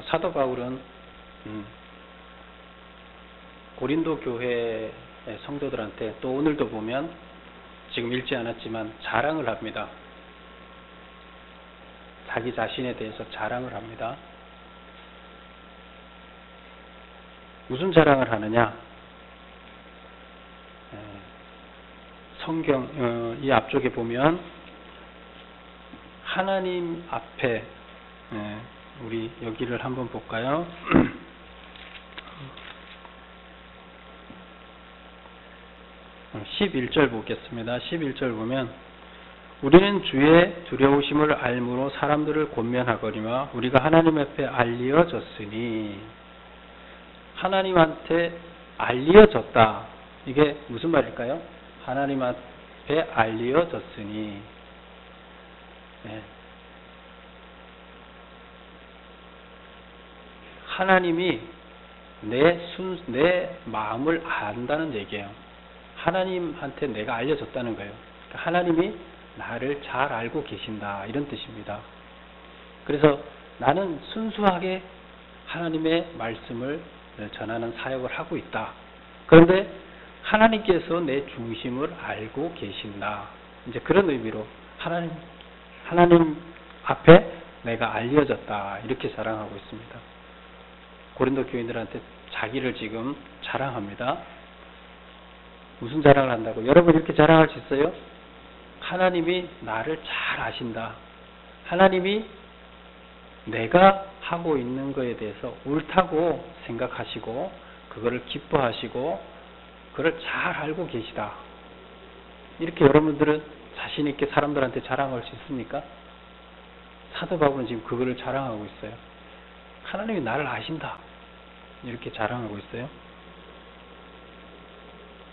사도 바울은 고린도 교회 성도들한테 또 오늘도 보면 지금 읽지 않았지만 자랑을 합니다. 자기 자신에 대해서 자랑을 합니다. 무슨 자랑을 하느냐? 성경 이 앞쪽에 보면 하나님 앞에 우리 여기를 한번 볼까요? 11절 보겠습니다. 11절 보면 우리는 주의 두려우심을 알므로 사람들을 권면하거니와 우리가 하나님 앞에 알려졌으니 하나님한테 알려졌다. 이게 무슨 말일까요? 하나님 앞에 알려졌으니 하나님이 내 마음을 안다는 얘기예요. 하나님한테 내가 알려졌다는 거예요. 그러니까 하나님이 나를 잘 알고 계신다 이런 뜻입니다. 그래서 나는 순수하게 하나님의 말씀을 전하는 사역을 하고 있다. 그런데 하나님께서 내 중심을 알고 계신다. 이제 그런 의미로 하나님 앞에 내가 알려졌다 이렇게 자랑하고 있습니다. 고린도 교인들한테 자기를 지금 자랑합니다. 무슨 자랑을 한다고? 여러분 이렇게 자랑할 수 있어요? 하나님이 나를 잘 아신다. 하나님이 내가 하고 있는 것에 대해서 옳다고 생각하시고 그거를 기뻐하시고 그걸 잘 알고 계시다. 이렇게 여러분들은 자신 있게 사람들한테 자랑할 수 있습니까? 사도 바울은 지금 그거를 자랑하고 있어요. 하나님이 나를 아신다. 이렇게 자랑하고 있어요.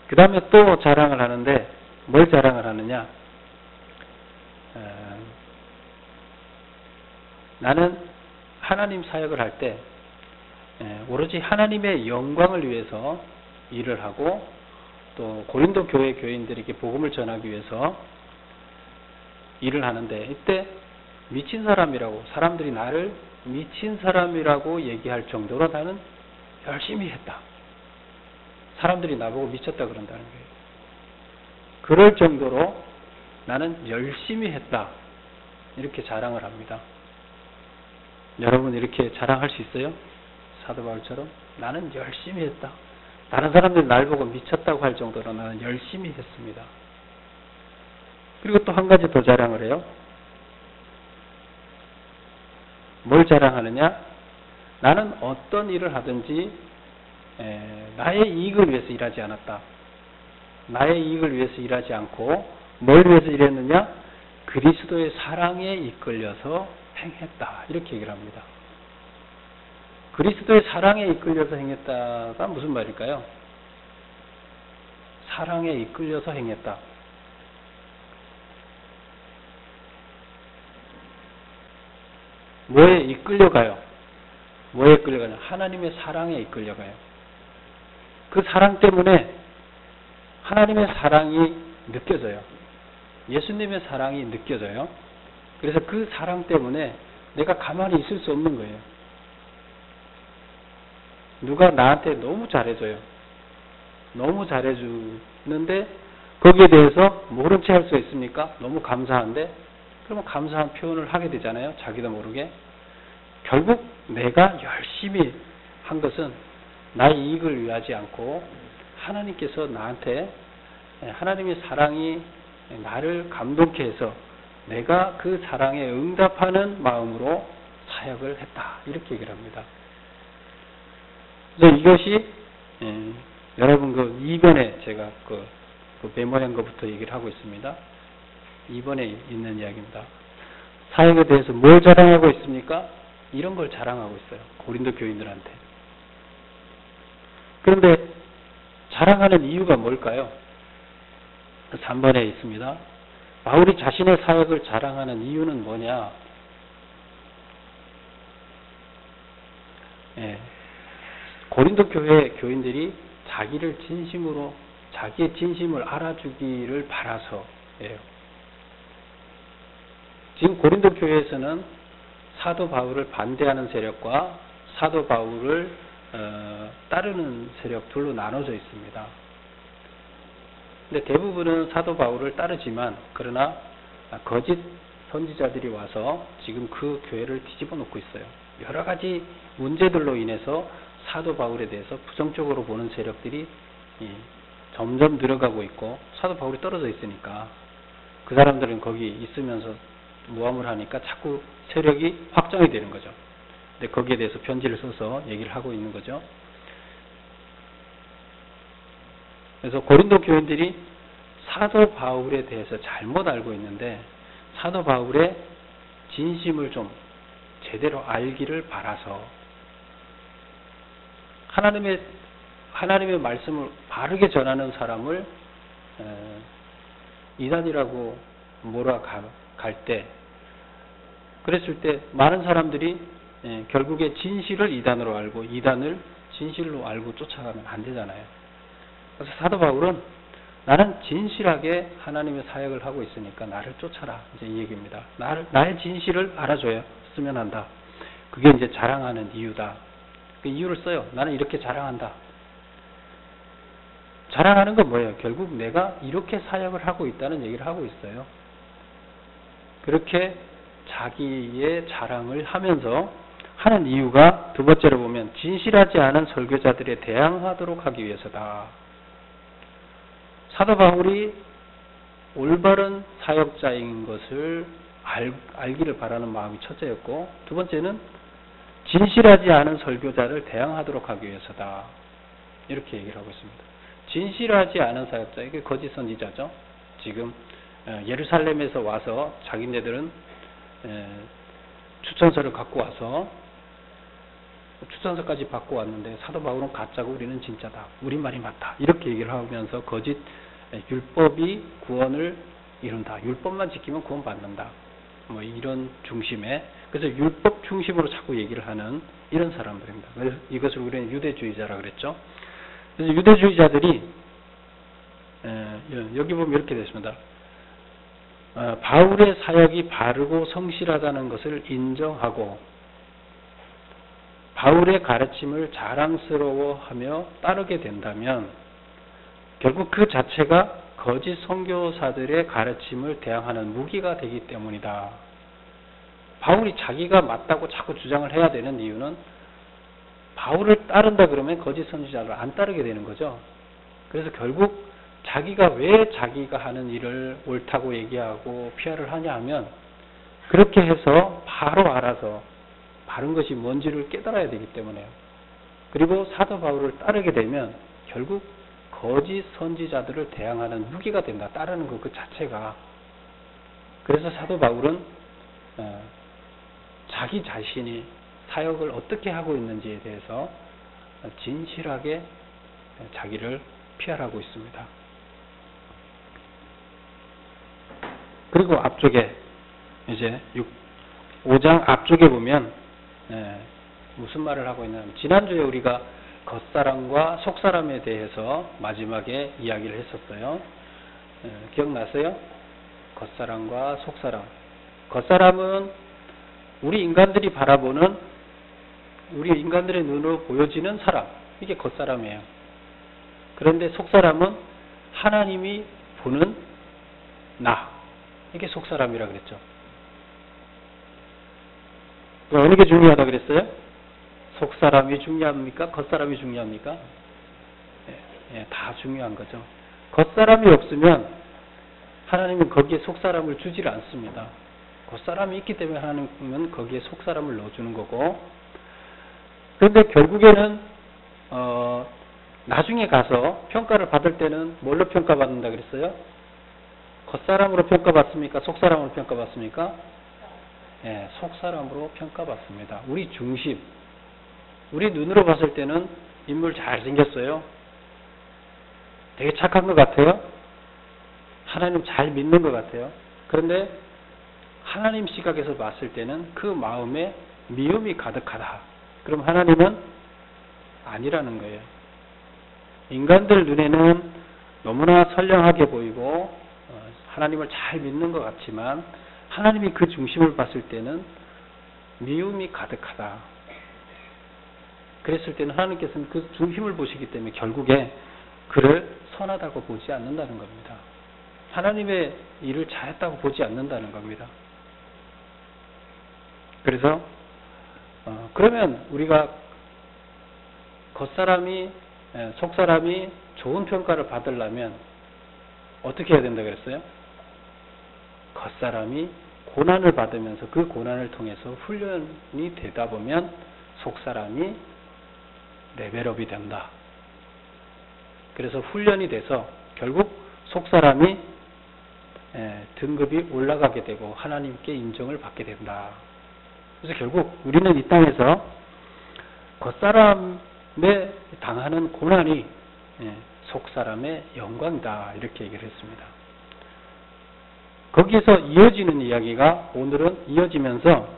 그 다음에 또 자랑을 하는데 뭘 자랑을 하느냐? 나는 하나님 사역을 할 때 오로지 하나님의 영광을 위해서 일을 하고 또 고린도 교회 교인들에게 복음을 전하기 위해서 일을 하는데 이때 미친 사람이라고 사람들이 나를 미친 사람이라고 얘기할 정도로 나는 열심히 했다. 사람들이 나보고 미쳤다 그런다는 거예요. 그럴 정도로 나는 열심히 했다. 이렇게 자랑을 합니다. 여러분 이렇게 자랑할 수 있어요? 사도 바울처럼 나는 열심히 했다. 다른 사람들이 날 보고 미쳤다고 할 정도로 나는 열심히 했습니다. 그리고 또 한 가지 더 자랑을 해요. 뭘 자랑하느냐? 나는 어떤 일을 하든지 나의 이익을 위해서 일하지 않았다. 나의 이익을 위해서 일하지 않고 뭘 위해서 일했느냐? 그리스도의 사랑에 이끌려서 행했다. 이렇게 얘기를 합니다. 그리스도의 사랑에 이끌려서 행했다가 무슨 말일까요? 사랑에 이끌려서 행했다. 뭐에 이끌려가요? 뭐에 이끌려가냐? 하나님의 사랑에 이끌려가요. 그 사랑 때문에 하나님의 사랑이 느껴져요. 예수님의 사랑이 느껴져요. 그래서 그 사랑 때문에 내가 가만히 있을 수 없는 거예요. 누가 나한테 너무 잘해줘요. 너무 잘해주는데 거기에 대해서 모른 채 할 수 있습니까? 너무 감사한데 그러면 감사한 표현을 하게 되잖아요. 자기도 모르게. 결국 내가 열심히 한 것은 나의 이익을 위하지 않고 하나님께서 나한테 하나님의 사랑이 나를 감동케 해서 내가 그 사랑에 응답하는 마음으로 사역을 했다. 이렇게 얘기를 합니다. 그래서 이것이 여러분 그 2번에 제가 그 메모한 것부터 얘기를 하고 있습니다. 2번에 있는 이야기입니다. 사역에 대해서 뭘 자랑하고 있습니까? 이런 걸 자랑하고 있어요. 고린도 교인들한테. 그런데 자랑하는 이유가 뭘까요? 3번에 있습니다. 바울이 자신의 사역을 자랑하는 이유는 뭐냐? 고린도 교회 교인들이 자기를 진심으로 자기의 진심을 알아주기를 바라서예요. 지금 고린도 교회에서는 사도 바울을 반대하는 세력과 사도 바울을 따르는 세력 둘로 나눠져 있습니다. 근데 대부분은 사도 바울을 따르지만 그러나 거짓 선지자들이 와서 지금 그 교회를 뒤집어 놓고 있어요. 여러 가지 문제들로 인해서 사도 바울에 대해서 부정적으로 보는 세력들이 점점 늘어가고 있고 사도 바울이 떨어져 있으니까 그 사람들은 거기 있으면서 모함을 하니까 자꾸 세력이 확장이 되는 거죠. 근데 거기에 대해서 편지를 써서 얘기를 하고 있는 거죠. 그래서 고린도 교인들이 사도 바울에 대해서 잘못 알고 있는데 사도 바울의 진심을 좀 제대로 알기를 바라서 하나님의 말씀을 바르게 전하는 사람을 이단이라고 몰아갈 때 그랬을 때 많은 사람들이 결국에 진실을 이단으로 알고 이단을 진실로 알고 쫓아가면 안 되잖아요. 그래서 사도 바울은 나는 진실하게 하나님의 사역을 하고 있으니까 나를 쫓아라. 이제 이 얘기입니다. 나의 진실을 알아줬으면 한다. 그게 이제 자랑하는 이유다. 그 이유를 써요. 나는 이렇게 자랑한다. 자랑하는 건 뭐예요? 결국 내가 이렇게 사역을 하고 있다는 얘기를 하고 있어요. 그렇게 자기의 자랑을 하면서 하는 이유가 두 번째로 보면 진실하지 않은 설교자들에 대항하도록 하기 위해서다. 사도 바울이 올바른 사역자인 것을 알기를 바라는 마음이 첫째였고 두 번째는 진실하지 않은 설교자를 대항하도록 하기 위해서다. 이렇게 얘기를 하고 있습니다. 진실하지 않은 사역자, 이게 거짓 선지자죠. 지금 예루살렘에서 와서 자기네들은 추천서를 갖고 와서 추천서까지 받고 왔는데 사도 바울은 가짜고 우리는 진짜다. 우리 말이 맞다. 이렇게 얘기를 하면서 거짓 율법이 구원을 이룬다. 율법만 지키면 구원 받는다. 뭐 이런 중심에 그래서 율법 중심으로 자꾸 얘기를 하는 이런 사람들입니다. 그래서 이것을 우리는 유대주의자라 그랬죠. 그래서 유대주의자들이 여기 보면 이렇게 됐습니다. 바울의 사역이 바르고 성실하다는 것을 인정하고 바울의 가르침을 자랑스러워하며 따르게 된다면 결국 그 자체가 거짓 선교사들의 가르침을 대항하는 무기가 되기 때문이다. 바울이 자기가 맞다고 자꾸 주장을 해야 되는 이유는 바울을 따른다 그러면 거짓 선지자를 안 따르게 되는 거죠. 그래서 결국 자기가 왜 자기가 하는 일을 옳다고 얘기하고 피하를 하냐 하면 그렇게 해서 바로 알아서 바른 것이 뭔지를 깨달아야 되기 때문에요. 그리고 사도 바울을 따르게 되면 결국 거짓 선지자들을 대항하는 무기가 된다. 따르는 것 그 자체가. 그래서 사도 바울은 자기 자신이 사역을 어떻게 하고 있는지에 대해서 진실하게 자기를 피하라고 있습니다. 그리고 앞쪽에 이제 5장 앞쪽에 보면 무슨 말을 하고 있냐면 지난주에 우리가 겉사람과 속사람에 대해서 마지막에 이야기를 했었어요. 기억나세요? 겉사람과 속사람. 겉사람은 우리 인간들이 바라보는 우리 인간들의 눈으로 보여지는 사람. 이게 겉사람이에요. 그런데 속사람은 하나님이 보는 나. 이게 속사람이라 그랬죠. 어느 게 중요하다 그랬어요? 속사람이 중요합니까? 겉사람이 중요합니까? 다 중요한 거죠. 겉사람이 없으면 하나님은 거기에 속사람을 주질 않습니다. 겉사람이 있기 때문에 하나님은 거기에 속사람을 넣어주는 거고 그런데 결국에는 나중에 가서 평가를 받을 때는 뭘로 평가받는다 그랬어요? 겉사람으로 평가받습니까? 속사람으로 평가받습니까? 속사람으로 평가받습니다. 우리 중심. 우리 눈으로 봤을 때는 인물 잘생겼어요. 되게 착한 것 같아요. 하나님 잘 믿는 것 같아요. 그런데 하나님 시각에서 봤을 때는 그 마음에 미움이 가득하다. 그럼 하나님은 아니라는 거예요. 인간들 눈에는 너무나 선량하게 보이고 하나님을 잘 믿는 것 같지만 하나님이 그 중심을 봤을 때는 미움이 가득하다. 그랬을 때는 하나님께서는 그 중심을 보시기 때문에 결국에 그를 선하다고 보지 않는다는 겁니다. 하나님의 일을 잘했다고 보지 않는다는 겁니다. 그래서 그러면 우리가 겉사람이 속사람이 좋은 평가를 받으려면 어떻게 해야 된다 그랬어요? 겉사람이 고난을 받으면서 그 고난을 통해서 훈련이 되다 보면 속사람이 레벨업이 된다. 그래서 훈련이 돼서 결국 속사람이 등급이 올라가게 되고 하나님께 인정을 받게 된다. 그래서 결국 우리는 이 땅에서 겉사람에 당하는 고난이 속사람의 영광이다. 이렇게 얘기를 했습니다. 거기에서 이어지는 이야기가 오늘은 이어지면서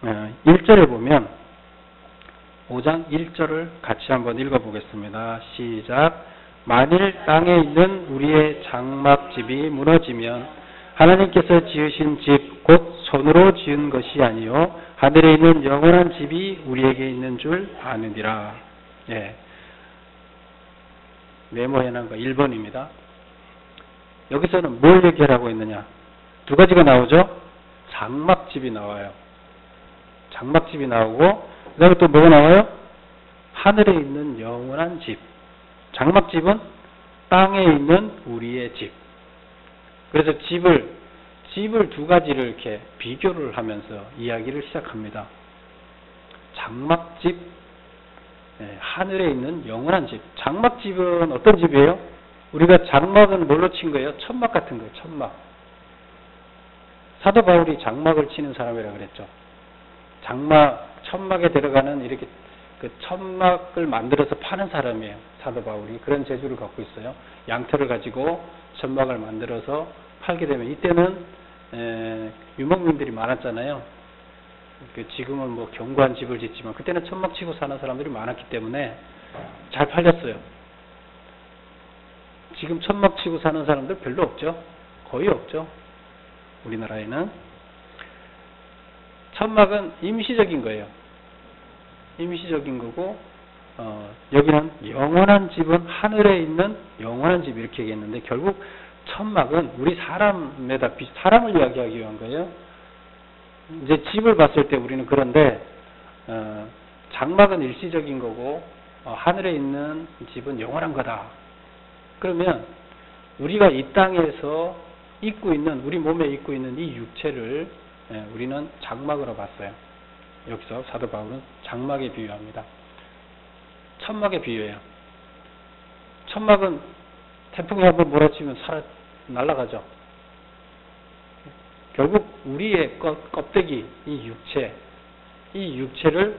1절에 보면 5장 1절을 같이 한번 읽어보겠습니다. 시작. 만일 땅에 있는 우리의 장막집이 무너지면 하나님께서 지으신 집 곧 손으로 지은 것이 아니요 하늘에 있는 영원한 집이 우리에게 있는 줄 아느니라. 예. 메모해놓은 거 1번입니다. 여기서는 뭘 얘기하라고 했느냐? 두 가지가 나오죠? 장막집이 나와요. 장막집이 나오고 그 다음에 또 뭐가 나와요? 하늘에 있는 영원한 집. 장막집은 땅에 있는 우리의 집. 그래서 집을 두 가지를 이렇게 비교를 하면서 이야기를 시작합니다. 장막집, 하늘에 있는 영원한 집. 장막집은 어떤 집이에요? 우리가 장막은 뭘로 친 거예요? 천막 같은 거예요. 천막. 사도 바울이 장막을 치는 사람이라고 그랬죠. 천막에 들어가는 이렇게 그 천막을 만들어서 파는 사람이에요. 사도 바울이. 그런 재주를 갖고 있어요. 양털을 가지고 천막을 만들어서 팔게 되면 이때는 유목민들이 많았잖아요. 지금은 뭐 견고한 집을 짓지만 그때는 천막 치고 사는 사람들이 많았기 때문에 잘 팔렸어요. 지금 천막 치고 사는 사람들 별로 없죠. 거의 없죠. 우리나라에는. 천막은 임시적인 거예요. 임시적인 거고 여기는 영원한 집은 하늘에 있는 영원한 집 이렇게 얘기했는데 결국 천막은 우리 사람을 이야기하기 위한 거예요. 이제 집을 봤을 때 우리는 그런데 장막은 일시적인 거고 하늘에 있는 집은 영원한 거다. 그러면 우리가 이 땅에서 우리 몸에 입고 있는 이 육체를 우리는 장막으로 봤어요. 여기서 사도 바울은 장막에 비유합니다. 천막에 비유해요. 천막은 태풍이 한번 몰아치면 날아가죠. 결국 우리의 껍데기, 이 육체를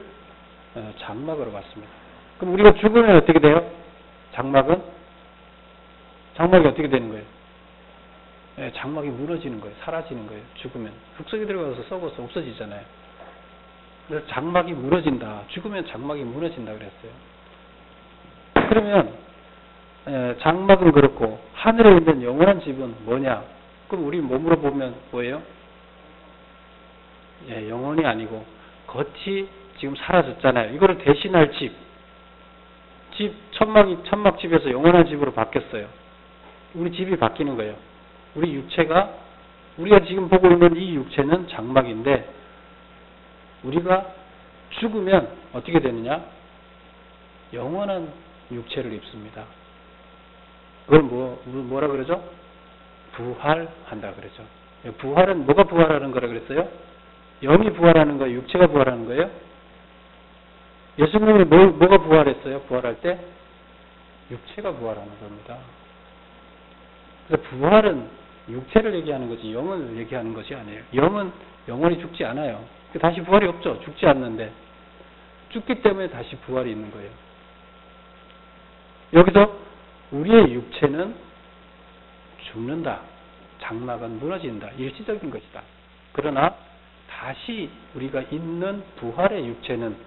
장막으로 봤습니다. 그럼 우리가 죽으면 어떻게 돼요? 장막이 어떻게 되는 거예요? 장막이 무너지는 거예요. 사라지는 거예요. 죽으면. 흙속에 들어가서 썩어서 없어지잖아요. 그래서 장막이 무너진다. 죽으면 장막이 무너진다 그랬어요. 그러면 장막은 그렇고 하늘에 있는 영원한 집은 뭐냐? 그럼 우리 몸으로 보면 뭐예요? 영혼이 아니고 겉이 지금 사라졌잖아요. 이거를 대신할 집. 천막집에서 영원한 집으로 바뀌었어요. 우리 집이 바뀌는 거예요. 우리가 지금 보고 있는 이 육체는 장막인데 우리가 죽으면 어떻게 되느냐? 영원한 육체를 입습니다. 그걸 뭐라 그러죠? 부활한다 그러죠. 부활은 뭐가 부활하는 거라 그랬어요? 영이 부활하는 거예요? 육체가 부활하는 거예요? 예수님이 뭐가 부활했어요? 부활할 때? 육체가 부활하는 겁니다. 그래서 부활은 육체를 얘기하는 거지 영을 얘기하는 것이 아니에요. 영은 영원히 죽지 않아요. 다시 부활이 없죠. 죽지 않는데. 죽기 때문에 다시 부활이 있는 거예요. 여기서 우리의 육체는 죽는다. 장막은 무너진다. 일시적인 것이다. 그러나 다시 우리가 있는 부활의 육체는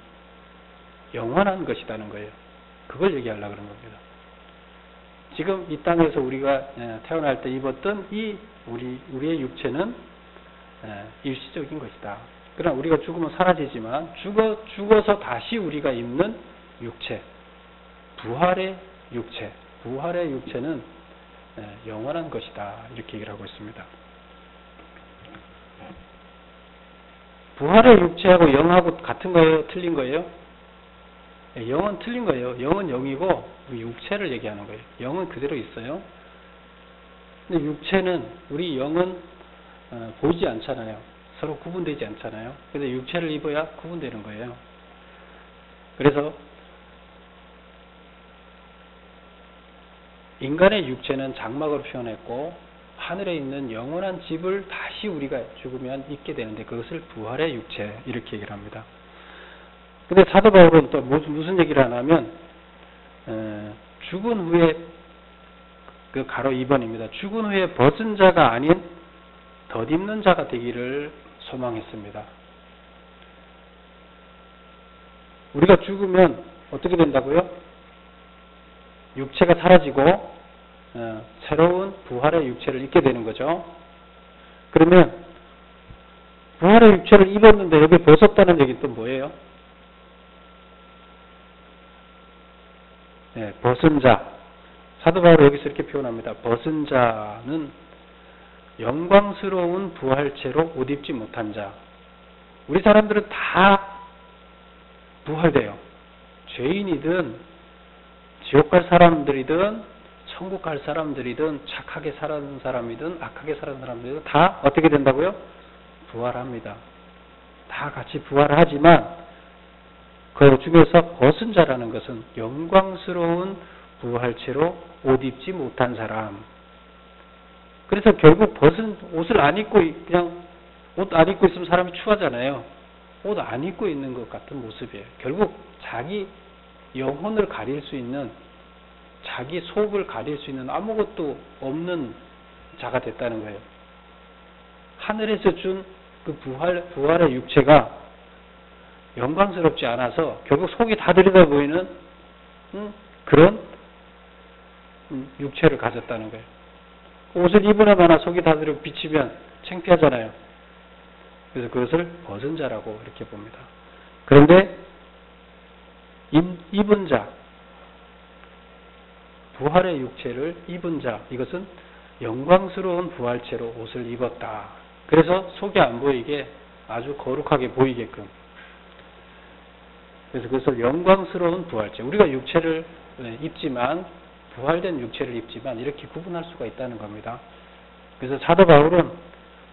영원한 것이라는 거예요. 그걸 얘기하려고 그런 겁니다. 지금 이 땅에서 우리가 태어날 때 입었던 우리의 육체는 일시적인 것이다. 그러나 우리가 죽으면 사라지지만 죽어서 다시 우리가 입는 육체, 부활의 육체, 부활의 육체는 영원한 것이다. 이렇게 얘기를 하고 있습니다. 부활의 육체하고 영하고 같은 거예요? 틀린 거예요? 영은 틀린 거예요. 영은 영이고 육체를 얘기하는 거예요. 영은 그대로 있어요. 근데 육체는, 우리 영은 보이지 않잖아요. 서로 구분되지 않잖아요. 근데 육체를 입어야 구분되는 거예요. 그래서 인간의 육체는 장막을 표현했고 하늘에 있는 영원한 집을 다시 우리가 죽으면 입게 되는데 그것을 부활의 육체 이렇게 얘기를 합니다. 근데 사도 바울은 또 무슨 얘기를 하냐면 죽은 후에 그 가로 2번입니다. 죽은 후에 벗은 자가 아닌 덧입는 자가 되기를 소망했습니다. 우리가 죽으면 어떻게 된다고요? 육체가 사라지고 새로운 부활의 육체를 입게 되는 거죠. 그러면 부활의 육체를 입었는데 여기 벗었다는 얘기는 또 뭐예요? 네, 벗은 자. 사도 바울이 여기서 이렇게 표현합니다. 벗은 자는 영광스러운 부활체로 옷 입지 못한 자. 우리 사람들은 다 부활돼요. 죄인이든 지옥 갈 사람들이든 천국 갈 사람들이든 착하게 살아는 사람이든 악하게 살아는 사람들이든 다 어떻게 된다고요? 부활합니다. 다 같이 부활하지만 그 중에서 벗은 자라는 것은 영광스러운 부활체로 옷 입지 못한 사람. 그래서 결국 벗은 옷을 안 입고 그냥 옷 안 입고 있으면 사람이 추하잖아요. 옷 안 입고 있는 것 같은 모습이에요. 결국 자기 영혼을 가릴 수 있는, 자기 속을 가릴 수 있는 아무것도 없는 자가 됐다는 거예요. 하늘에서 준 그 부활의 육체가 영광스럽지 않아서 결국 속이 다 들여다 보이는 그런 육체를 가졌다는 거예요. 옷을 입으나마나 속이 다 들여 비치면 창피하잖아요. 그래서 그것을 벗은 자라고 이렇게 봅니다. 그런데 입은 자, 부활의 육체를 입은 자, 이것은 영광스러운 부활체로 옷을 입었다. 그래서 속이 안 보이게 아주 거룩하게 보이게끔. 그래서 그것을 영광스러운 부활체. 우리가 육체를 입지만, 부활된 육체를 입지만 이렇게 구분할 수가 있다는 겁니다. 그래서 사도 바울은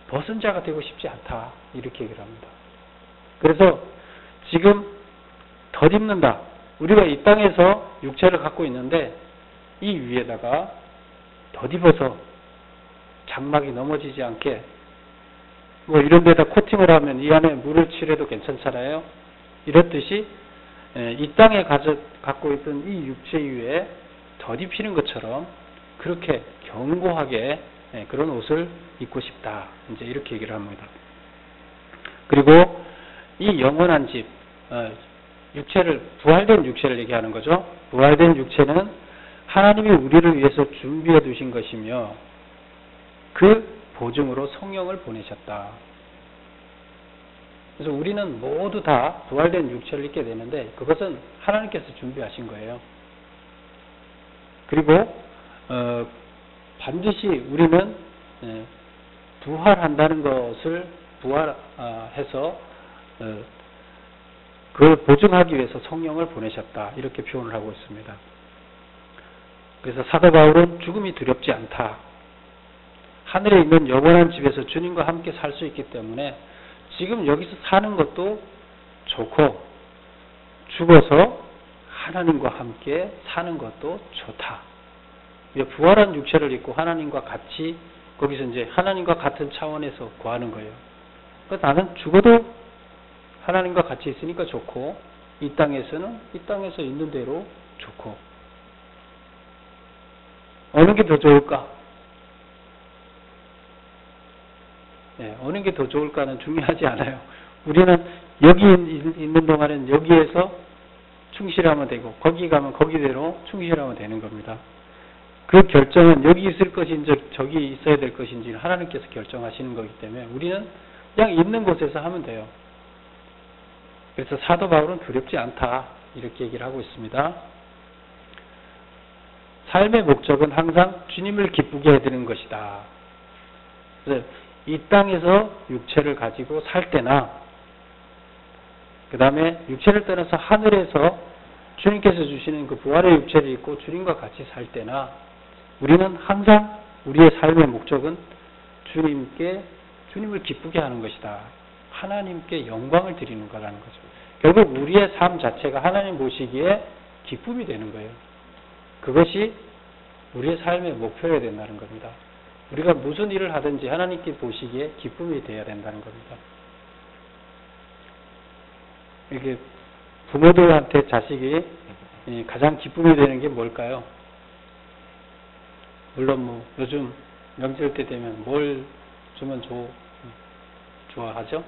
벗은 자가 되고 싶지 않다. 이렇게 얘기를 합니다. 그래서 지금 덧입는다. 우리가 이 땅에서 육체를 갖고 있는데 이 위에다가 덧입어서 장막이 넘어지지 않게 뭐 이런 데다 코팅을 하면 이 안에 물을 칠해도 괜찮잖아요. 이렇듯이 이 땅에 갖고 있던 이 육체 위에 덧입히는 것처럼 그렇게 견고하게 그런 옷을 입고 싶다. 이제 이렇게 얘기를 합니다. 그리고 이 영원한 집, 부활된 육체를 얘기하는 거죠. 부활된 육체는 하나님이 우리를 위해서 준비해 두신 것이며 그 보증으로 성령을 보내셨다. 그래서 우리는 모두 다 부활된 육체를 입게 되는데 그것은 하나님께서 준비하신 거예요. 그리고 반드시 우리는 부활한다는 것을 부활해서 그걸 보증하기 위해서 성령을 보내셨다. 이렇게 표현을 하고 있습니다. 그래서 사도 바울은 죽음이 두렵지 않다. 하늘에 있는 영원한 집에서 주님과 함께 살 수 있기 때문에 지금 여기서 사는 것도 좋고 죽어서 하나님과 함께 사는 것도 좋다. 부활한 육체를 입고 하나님과 같이 거기서 이제 하나님과 같은 차원에서 구하는 거예요. 그러니까 나는 죽어도 하나님과 같이 있으니까 좋고 이 땅에서는 이 땅에서 있는 대로 좋고 어느 게 더 좋을까? 어느 게 더 좋을까는 중요하지 않아요. 우리는 여기 있는 동안은 여기에서 충실하면 되고 거기 가면 거기대로 충실하면 되는 겁니다. 그 결정은 여기 있을 것인지 저기 있어야 될 것인지 하나님께서 결정하시는 거기 때문에 우리는 그냥 있는 곳에서 하면 돼요. 그래서 사도 바울은 두렵지 않다 이렇게 얘기를 하고 있습니다. 삶의 목적은 항상 주님을 기쁘게 해드리는 것이다. 그래서 이 땅에서 육체를 가지고 살 때나 그 다음에 육체를 떠나서 하늘에서 주님께서 주시는 그 부활의 육체를 입고 주님과 같이 살 때나 우리는 항상 우리의 삶의 목적은 주님을 기쁘게 하는 것이다. 하나님께 영광을 드리는 거라는 거죠. 결국 우리의 삶 자체가 하나님 보시기에 기쁨이 되는 거예요. 그것이 우리의 삶의 목표여야 된다는 겁니다. 우리가 무슨 일을 하든지 하나님께 보시기에 기쁨이 되어야 된다는 겁니다. 이렇게 부모들한테 자식이 가장 기쁨이 되는 게 뭘까요? 물론 뭐 요즘 명절 때 되면 뭘 주면 좋아하죠?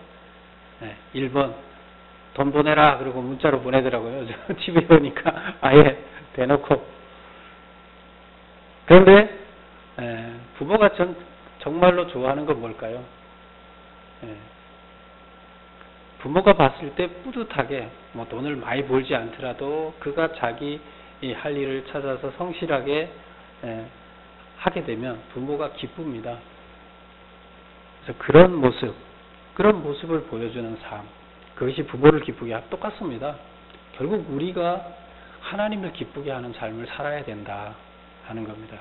네, 1번 돈 보내라 그러고 문자로 보내더라고요. 집에 오니까 아예 대놓고. 그런데 부모가 정말로 좋아하는 건 뭘까요? 부모가 봤을 때 뿌듯하게 뭐 돈을 많이 벌지 않더라도 그가 자기 할 일을 찾아서 성실하게 하게 되면 부모가 기쁩니다. 그래서 그런 모습을 보여주는 삶, 그것이 부모를 기쁘게 하고 똑같습니다. 결국 우리가 하나님을 기쁘게 하는 삶을 살아야 된다 하는 겁니다.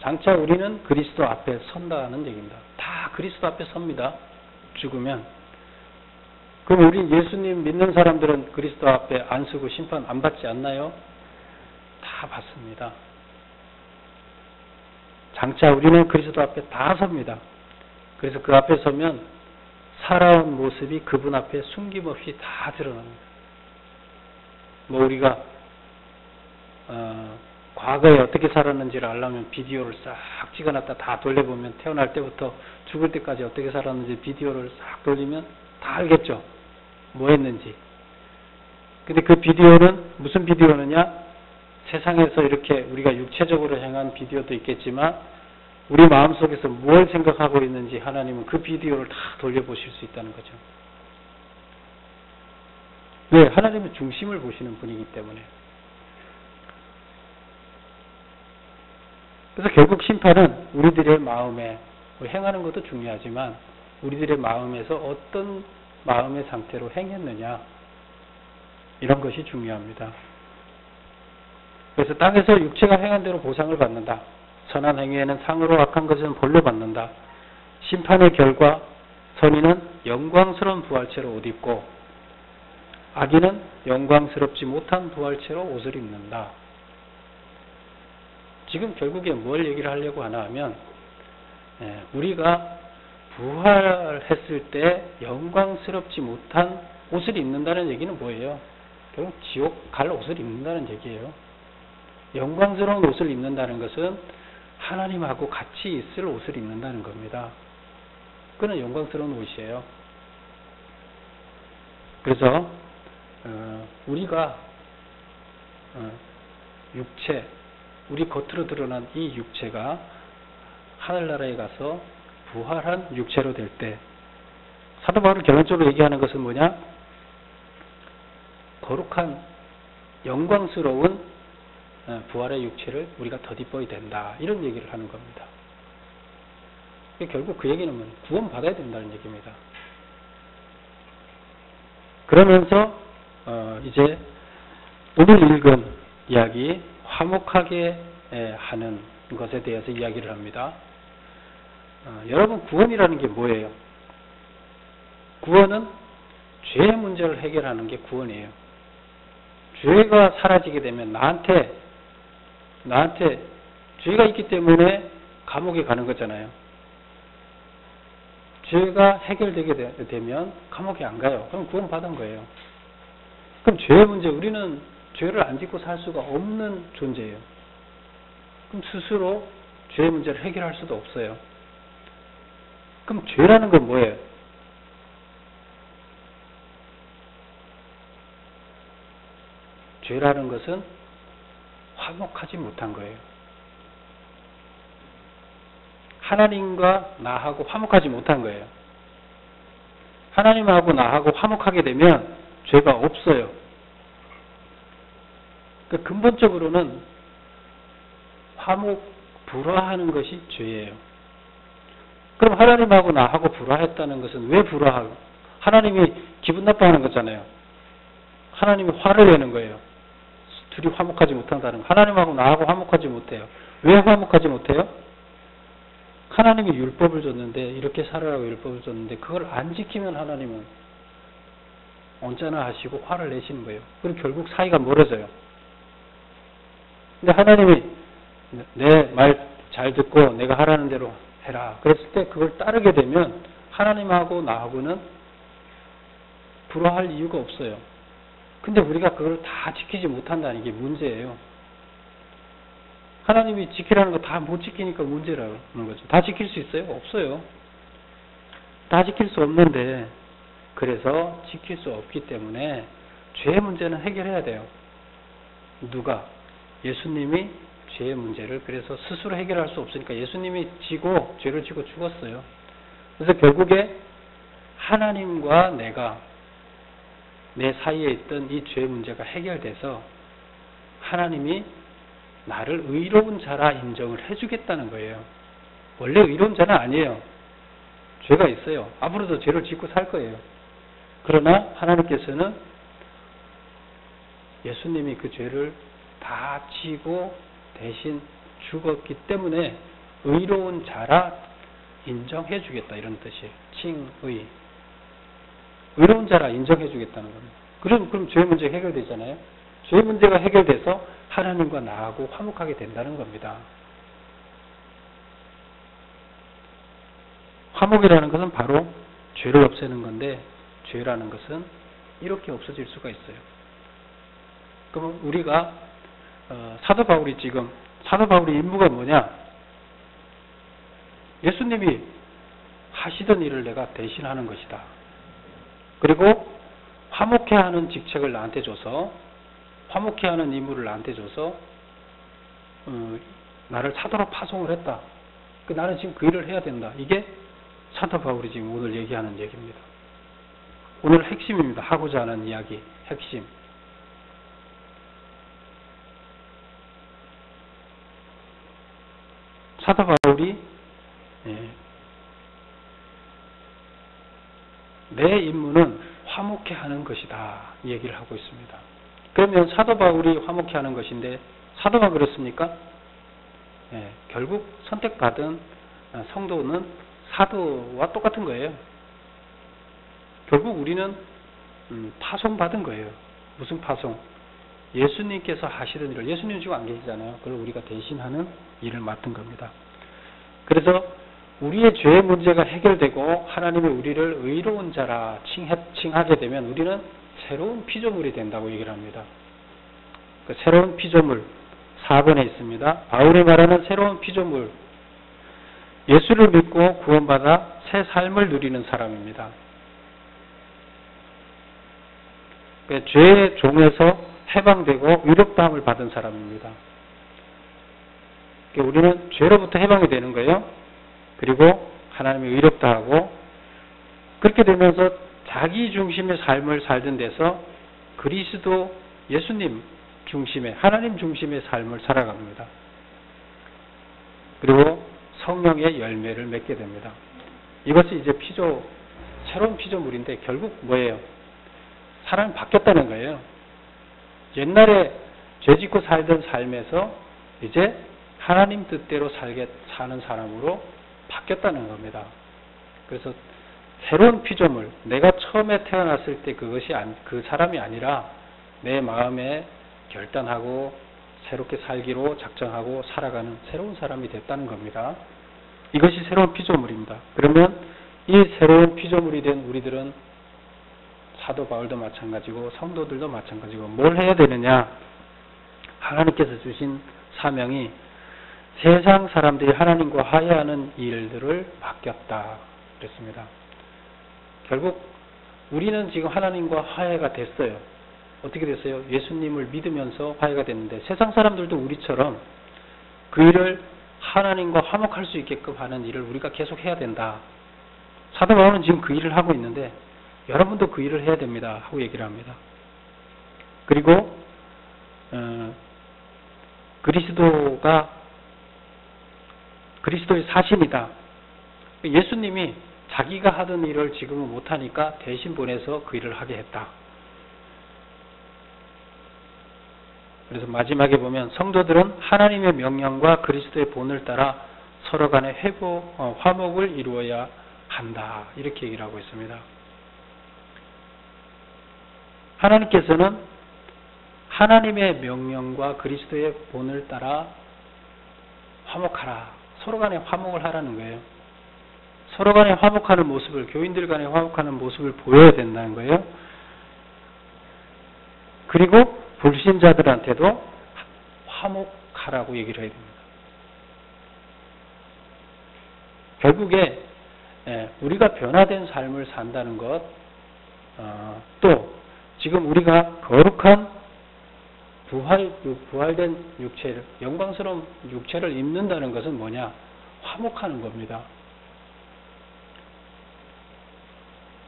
장차 우리는 그리스도 앞에 선다는 얘기입니다. 다 그리스도 앞에 섭니다. 죽으면. 그럼 우리 예수님 믿는 사람들은 그리스도 앞에 안 서고 심판 안 받지 않나요? 다 받습니다. 장차 우리는 그리스도 앞에 다 섭니다. 그래서 그 앞에 서면 살아온 모습이 그분 앞에 숨김없이 다 드러납니다. 뭐 우리가 과거에 어떻게 살았는지를 알려면 비디오를 싹 찍어놨다 다 돌려보면 태어날 때부터 죽을 때까지 어떻게 살았는지 비디오를 싹 돌리면 다 알겠죠. 뭐 했는지. 근데 그 비디오는 무슨 비디오느냐? 세상에서 이렇게 우리가 육체적으로 행한 비디오도 있겠지만 우리 마음속에서 뭘 생각하고 있는지 하나님은 그 비디오를 다 돌려보실 수 있다는 거죠. 왜? 하나님은 중심을 보시는 분이기 때문에. 그래서 결국 심판은 우리들의 마음에 행하는 것도 중요하지만 우리들의 마음에서 어떤 마음의 상태로 행했느냐 이런 것이 중요합니다. 그래서 땅에서 육체가 행한 대로 보상을 받는다. 선한 행위에는 상으로 악한 것은 벌로 받는다. 심판의 결과 선인은 영광스러운 부활체로 옷 입고 악인은 영광스럽지 못한 부활체로 옷을 입는다. 지금 결국에 뭘 얘기를 하려고 하나 하면 우리가 부활했을 때 영광스럽지 못한 옷을 입는다는 얘기는 뭐예요? 결국 지옥 갈 옷을 입는다는 얘기예요. 영광스러운 옷을 입는다는 것은 하나님하고 같이 있을 옷을 입는다는 겁니다. 그건 영광스러운 옷이에요. 그래서 우리가 육체, 우리 겉으로 드러난 이 육체가 하늘나라에 가서 부활한 육체로 될 때 사도 바울은 결론적으로 얘기하는 것은 뭐냐? 거룩한 영광스러운 부활의 육체를 우리가 덧입어야 된다. 이런 얘기를 하는 겁니다. 결국 그 얘기는 뭐냐? 구원받아야 된다는 얘기입니다. 그러면서 이제 오늘 읽은 이야기 화목하게 하는 것에 대해서 이야기를 합니다. 여러분 구원이라는 게 뭐예요? 구원은 죄의 문제를 해결하는 게 구원이에요. 죄가 사라지게 되면 나한테 죄가 있기 때문에 감옥에 가는 거잖아요. 죄가 해결되게 되면 감옥에 안 가요. 그럼 구원받은 거예요. 그럼 죄의 문제, 우리는 죄를 안 짓고 살 수가 없는 존재예요. 그럼 스스로 죄의 문제를 해결할 수도 없어요. 그럼 죄라는 건 뭐예요? 죄라는 것은 화목하지 못한 거예요. 하나님과 나하고 화목하지 못한 거예요. 하나님하고 나하고 화목하게 되면 죄가 없어요. 그러니까 근본적으로는 화목, 불화하는 것이 죄예요. 그럼 하나님하고 나하고 불화했다는 것은 왜 불화하고? 하나님이 기분 나빠하는 거잖아요. 하나님이 화를 내는 거예요. 둘이 화목하지 못한다는 거. 하나님하고 나하고 화목하지 못해요. 왜 화목하지 못해요? 하나님이 율법을 줬는데, 이렇게 살아라고 율법을 줬는데 그걸 안 지키면 하나님은 언짢아 하시고 화를 내시는 거예요. 그럼 결국 사이가 멀어져요. 근데 하나님이 내 말 잘 듣고 내가 하라는 대로 해라. 그랬을 때 그걸 따르게 되면 하나님하고 나하고는 불화할 이유가 없어요. 근데 우리가 그걸 다 지키지 못한다는 게 문제예요. 하나님이 지키라는 거 다 못 지키니까 문제라는 거죠. 다 지킬 수 있어요? 없어요. 다 지킬 수 없는데, 그래서 지킬 수 없기 때문에 죄의 문제는 해결해야 돼요. 누가? 예수님이 죄의 문제를 그래서 스스로 해결할 수 없으니까 예수님이 죄를 지고 죽었어요. 그래서 결국에 하나님과 내 사이에 있던 이 죄의 문제가 해결돼서 하나님이 나를 의로운 자라 인정을 해주겠다는 거예요. 원래 의로운 자는 아니에요. 죄가 있어요. 앞으로도 죄를 짓고 살 거예요. 그러나 하나님께서는 예수님이 그 죄를 다 지고 대신 죽었기 때문에 의로운 자라 인정해 주겠다, 이런 뜻이에요. 칭의. 의로운 자라 인정해 주겠다는 겁니다. 그럼 죄의 문제 해결되잖아요. 죄의 문제가 해결돼서 하나님과 나하고 화목하게 된다는 겁니다. 화목이라는 것은 바로 죄를 없애는 건데, 죄라는 것은 이렇게 없어질 수가 있어요. 그럼 우리가 사도 바울이 임무가 뭐냐? 예수님이 하시던 일을 내가 대신하는 것이다. 그리고 화목해 하는 직책을 나한테 줘서, 화목해 하는 임무를 나한테 줘서 나를 사도로 파송을 했다. 나는 지금 그 일을 해야 된다. 이게 사도 바울이 지금 오늘 얘기하는 얘기입니다. 오늘 핵심입니다. 하고자 하는 이야기, 핵심. 사도 바울이 내 임무는 화목해 하는 것이다, 이 얘기를 하고 있습니다. 그러면 사도 바울이 화목해 하는 것인데 사도가 그렇습니까? 결국 선택받은 성도는 사도와 똑같은 거예요. 결국 우리는 파송받은 거예요. 무슨 파송? 예수님께서 하시던 일을, 예수님 지금 안 계시잖아요. 그걸 우리가 대신하는 일을 맡은 겁니다. 그래서 우리의 죄의 문제가 해결되고 하나님이 우리를 의로운 자라 칭하게 되면 우리는 새로운 피조물이 된다고 얘기를 합니다. 그 새로운 피조물 4번에 있습니다. 바울이 말하는 새로운 피조물, 예수를 믿고 구원받아 새 삶을 누리는 사람입니다. 그 죄의 종에서 해방되고 의롭다함을 받은 사람입니다. 우리는 죄로부터 해방이 되는 거예요. 그리고 하나님이 의롭다 하고, 그렇게 되면서 자기 중심의 삶을 살던 데서 그리스도, 예수님 중심의, 하나님 중심의 삶을 살아갑니다. 그리고 성령의 열매를 맺게 됩니다. 이것이 이제 새로운 피조물인데 결국 뭐예요? 사람이 바뀌었다는 거예요. 옛날에 죄짓고 살던 삶에서 이제 하나님 뜻대로 사는 사람으로 바뀌었다는 겁니다. 그래서 새로운 피조물, 내가 처음에 태어났을 때 그 사람이 아니라 내 마음에 결단하고 새롭게 살기로 작정하고 살아가는 새로운 사람이 됐다는 겁니다. 이것이 새로운 피조물입니다. 그러면 이 새로운 피조물이 된 우리들은 사도 바울도 마찬가지고 성도들도 마찬가지고 뭘 해야 되느냐? 하나님께서 주신 사명이 세상 사람들이 하나님과 화해하는 일들을 맡겼다 그랬습니다. 결국 우리는 지금 하나님과 화해가 됐어요. 어떻게 됐어요? 예수님을 믿으면서 화해가 됐는데 세상 사람들도 우리처럼 그 일을 하나님과 화목할 수 있게끔 하는 일을 우리가 계속 해야 된다. 사도 바울은 지금 그 일을 하고 있는데 여러분도 그 일을 해야 됩니다 하고 얘기를 합니다. 그리고 그리스도의 사신이다. 예수님이 자기가 하던 일을 지금은 못하니까 대신 보내서 그 일을 하게 했다. 그래서 마지막에 보면 성도들은 하나님의 명령과 그리스도의 본을 따라 서로 간의 화목을 이루어야 한다. 이렇게 얘기를 하고 있습니다. 하나님께서는 하나님의 명령과 그리스도의 본을 따라 화목하라. 서로 간에 화목을 하라는 거예요. 서로 간에 화목하는 모습을, 교인들 간에 화목하는 모습을 보여야 된다는 거예요. 그리고 불신자들한테도 화목하라고 얘기를 해야 됩니다. 결국에 우리가 변화된 삶을 산다는 것, 또 지금 우리가 거룩한 부활된 육체를, 영광스러운 육체를 입는다는 것은 뭐냐? 화목하는 겁니다.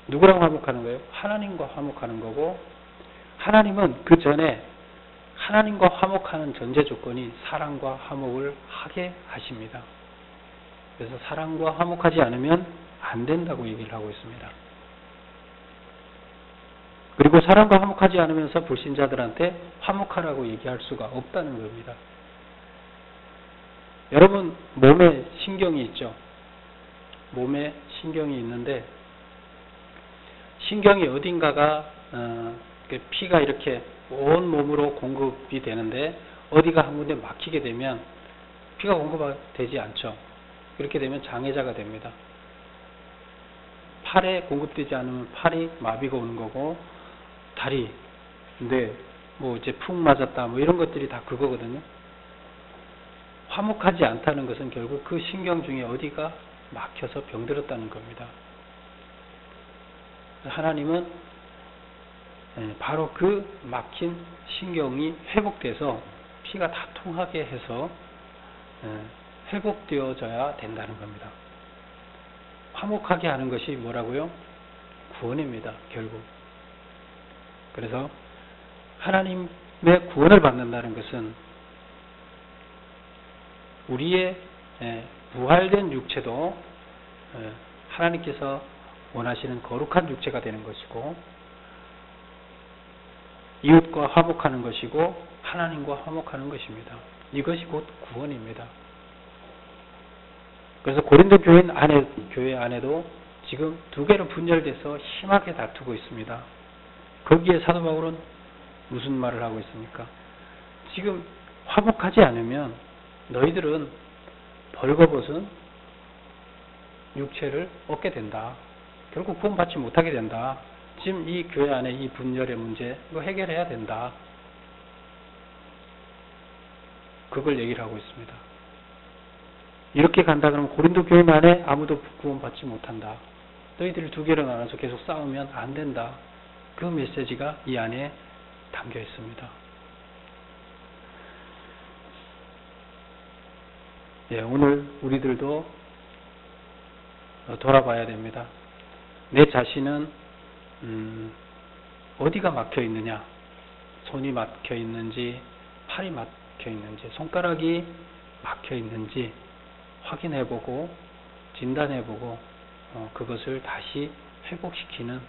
누구랑 화목하는 거예요? 하나님과 화목하는 거고, 하나님은 그 전에 하나님과 화목하는 전제 조건이 사랑과 화목을 하게 하십니다. 그래서 사랑과 화목하지 않으면 안 된다고 얘기를 하고 있습니다. 그리고 사랑과 화목하지 않으면서 불신자들한테 화목하라고 얘기할 수가 없다는 겁니다. 여러분, 몸에 신경이 있죠? 몸에 신경이 있는데, 신경이 어딘가가 피가 이렇게 온 몸으로 공급이 되는데 어디가 한 군데 막히게 되면 피가 공급되지 않죠. 그렇게 되면 장애자가 됩니다. 팔에 공급되지 않으면 팔이 마비가 오는 거고, 다리, 뇌, 이제 푹 맞았다, 이런 것들이 다 그거거든요. 화목하지 않다는 것은 결국 그 신경 중에 어디가 막혀서 병들었다는 겁니다. 하나님은 바로 그 막힌 신경이 회복돼서 피가 다 통하게 해서 회복되어져야 된다는 겁니다. 화목하게 하는 것이 뭐라고요? 구원입니다, 결국. 그래서 하나님의 구원을 받는다는 것은 우리의 부활된 육체도 하나님께서 원하시는 거룩한 육체가 되는 것이고, 이웃과 화목하는 것이고, 하나님과 화목하는 것입니다. 이것이 곧 구원입니다. 그래서 고린도 교회 안에도 지금 두 개로 분열돼서 심하게 다투고 있습니다. 거기에 사도 바울은 무슨 말을 하고 있습니까? 지금 화목하지 않으면 너희들은 벌거벗은 육체를 얻게 된다. 결국 구원받지 못하게 된다. 지금 이 교회 안에 이 분열의 문제 이거 해결해야 된다. 그걸 얘기를 하고 있습니다. 이렇게 간다 그러면 고린도 교회 안에 아무도 구원받지 못한다. 너희들이 두 개로 나눠서 계속 싸우면 안 된다. 그 메시지가 이 안에 담겨 있습니다. 오늘 우리들도 돌아봐야 됩니다. 내 자신은 어디가 막혀 있느냐? 손이 막혀 있는지, 팔이 막혀 있는지, 손가락이 막혀 있는지 확인해보고 진단해보고 그것을 다시 회복시키는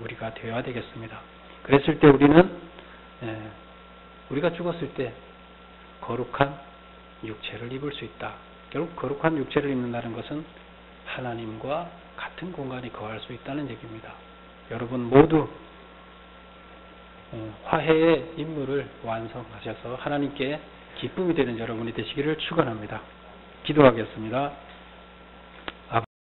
우리가 되어야 되겠습니다. 그랬을 때 우리는 우리가 죽었을 때 거룩한 육체를 입을 수 있다. 결국 거룩한 육체를 입는다는 것은 하나님과 같은 공간에 거할 수 있다는 얘기입니다. 여러분 모두 화해의 임무를 완성하셔서 하나님께 기쁨이 되는 여러분이 되시기를 축원합니다. 기도하겠습니다.